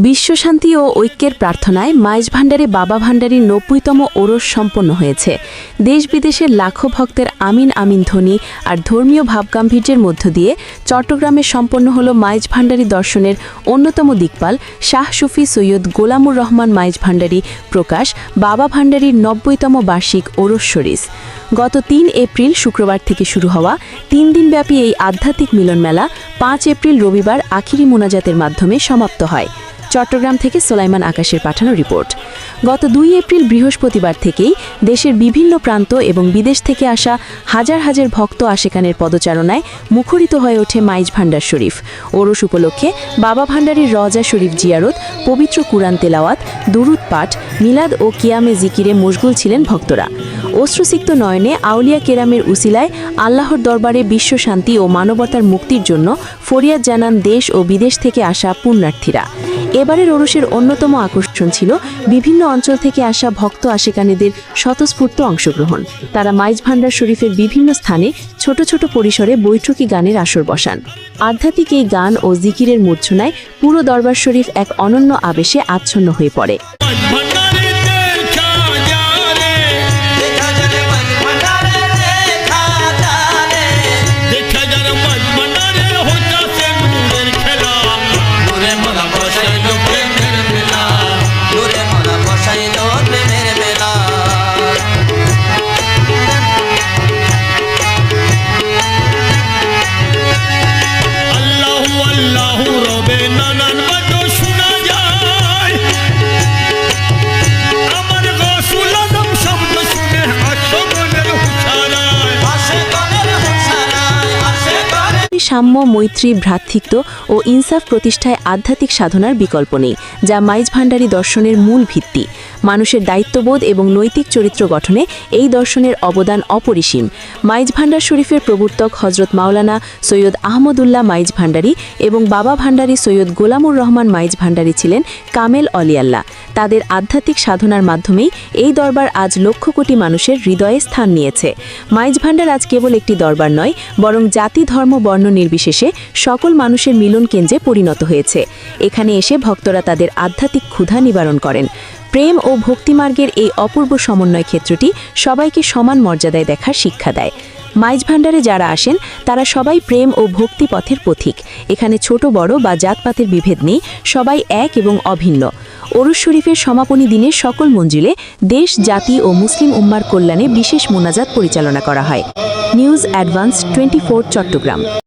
বিশ্বশান্তি ও ঐক্যের প্রার্থনায় মাইজ ভান্ডারে বাবা ভান্ডারীর ৯০তম ওরস সম্পন্ন হয়েছে। দেশ বিদেশের লাখো ভক্তের আমিন আমিন ধ্বনি আর ধর্মীয় ভাবগাম্ভীর্যের মধ্য দিয়ে চট্টগ্রামে সম্পন্ন হল মাইজ ভান্ডারী দর্শনের অন্যতম দিকপাল শাহ সুফি সৈয়দ গোলামুর রহমান মাইজ ভান্ডারী প্রকাশ বাবা ভান্ডারীর ৯০তম বার্ষিক ওরস শরীস। গত ৩ এপ্রিল শুক্রবার থেকে শুরু হওয়া ৩ দিনব্যাপী এই আধ্যাত্মিক মিলনমেলা ৫ এপ্রিল রবিবার আখিরি মোনাজাতের মাধ্যমে সমাপ্ত হয়। চট্টগ্রাম থেকে সোলাইমান আকাশের পাঠানো রিপোর্ট। গত ২ এপ্রিল বৃহস্পতিবার থেকেই দেশের বিভিন্ন প্রান্ত এবং বিদেশ থেকে আসা হাজার হাজার ভক্ত আশেকানের পদচারণায় মুখরিত হয়ে ওঠে মাইজ ভান্ডার শরীফ। ওরস উপলক্ষে বাবা ভান্ডারীর রওজা শরীফ জিয়ারত, পবিত্র কুরআন তেলাওয়াত, দুরুদ পাঠ, মিলাদ ও কিয়ামে জিকিরে মশগুল ছিলেন ভক্তরা। অশ্রুসিক্ত নয়নে আউলিয়া কেরামের উসিলায় আল্লাহর দরবারে বিশ্ব শান্তি ও মানবতার মুক্তির জন্য ফরিয়াদ জানান দেশ ও বিদেশ থেকে আসা পুণ্যার্থীরা। এবারের ওরসের অন্যতম আকর্ষণ ছিল বিভিন্ন অঞ্চল থেকে আসা ভক্ত আশেকানীদের স্বতঃস্ফূর্ত অংশগ্রহণ। তারা মাইজ ভান্ডার শরীফের বিভিন্ন স্থানে ছোট ছোট পরিসরে বৈঠকি গানের আসর বসান। আধ্যাত্মিক এই গান ও জিকিরের মূর্ছনায় পুরো দরবার শরীফ এক অনন্য আবেশে আচ্ছন্ন হয়ে পড়ে। সাম্য, মৈত্রী, ভ্রাতৃত্ব ও ইনসাফ প্রতিষ্ঠায় আধ্যাত্মিক সাধনার বিকল্প নেই, যা মাইজ ভান্ডারী দর্শনের মূল ভিত্তি। মানুষের দায়িত্ববোধ এবং নৈতিক চরিত্র গঠনে এই দর্শনের অবদান অপরিসীম। মাইজ ভান্ডার শরীফের প্রবর্তক হজরত মাওলানা সৈয়দ আহমদুল্লাহ মাইজ ভান্ডারী এবং বাবা ভান্ডারী সৈয়দ গোলামুর রহমান মাইজ ভান্ডারী ছিলেন কামেল অলিয়াল্লাহ। তাদের আধ্যাত্মিক সাধনার মাধ্যমেই এই দরবার আজ লক্ষ কোটি মানুষের হৃদয়ে স্থান নিয়েছে। মাইজ ভান্ডার আজ কেবল একটি দরবার নয়, বরং জাতি, ধর্ম, বর্ণ নির্বিশেষে সকল মানুষের মিলন কেন্দ্রে পরিণত হয়েছে। এখানে এসে ভক্তরা তাদের আধ্যাত্মিক ক্ষুধা নিবারণ করেন। প্রেম ও ভক্তিমার্গের এই অপূর্ব সমন্বয় ক্ষেত্রটি সবাইকে সমান মর্যাদায় দেখার শিক্ষা দেয়। মাইজ ভান্ডারে যারা আসেন তারা সবাই প্রেম ও ভক্তি পথের পথিক। এখানে ছোট বড় বা জাতপাতের বিভেদ নেই, সবাই এক এবং অভিন্ন। ওরস শরীফের সমাপনী দিনে সকল মঞ্জিলে দেশ, জাতি ও মুসলিম উম্মার কল্যাণে বিশেষ মোনাজাত পরিচালনা করা হয়। News advance 24 Chittagong.